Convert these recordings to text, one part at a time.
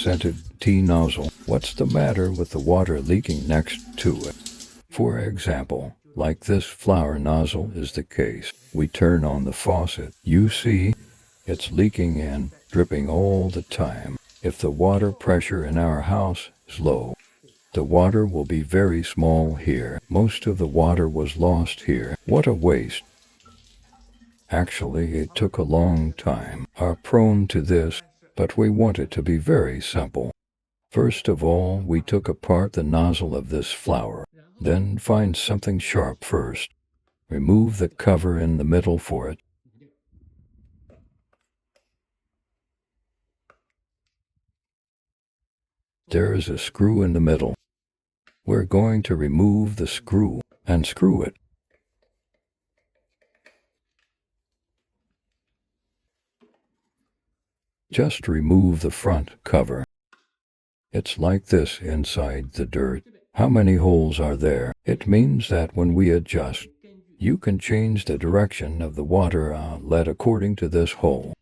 scented tea nozzle. What's the matter with the water leaking next to it? For example, like this flower nozzle is the case. We turn on the faucet. You see, it's leaking and dripping all the time. If the water pressure in our house is low, the water will be very small here. Most of the water was lost here. What a waste. Actually, it took a long time. Are prone to this, but we want it to be very simple. First of all, we took apart the nozzle of this flower. Then find something sharp first. Remove the cover in the middle for it. There is a screw in the middle. We're going to remove the screw and screw it. Just remove the front cover. It's like this inside the dirt. How many holes are there? It means that when we adjust, you can change the direction of the water outlet according to this hole.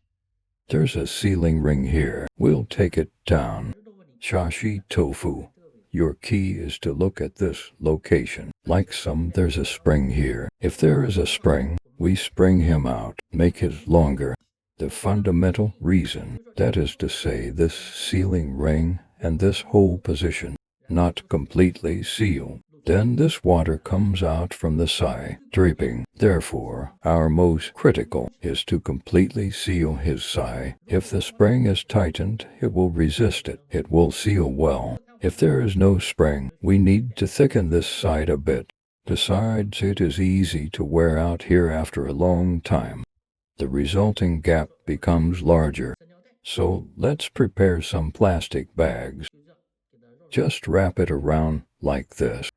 There's a sealing ring here. We'll take it down. Shashi tofu. Your key is to look at this location. Like there's a spring here. If there is a spring, we spring him out. Make it longer. The fundamental reason, that is to say this sealing ring and this hole position, not completely sealed. Then this water comes out from the side, dripping. Therefore, our most critical is to completely seal his side. If the spring is tightened, it will resist it. It will seal well. If there is no spring, we need to thicken this side a bit. Besides, it is easy to wear out here after a long time. The resulting gap becomes larger. So let's prepare some plastic bags. Just wrap it around like this.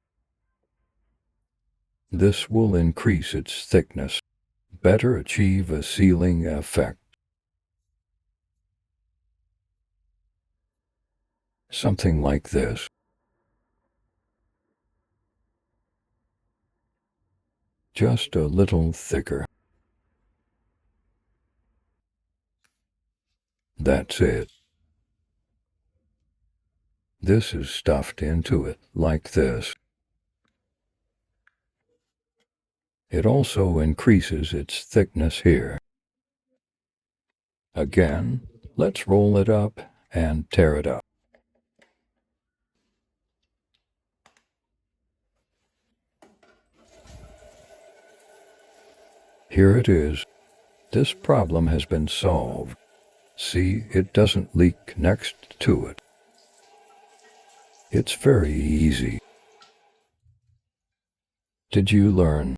This will increase its thickness, better achieve a sealing effect. Something like this. Just a little thicker. That's it. This is stuffed into it like this. It also increases its thickness here. Again, let's roll it up and tear it up. Here it is. This problem has been solved. See, it doesn't leak next to it. It's very easy. Did you learn?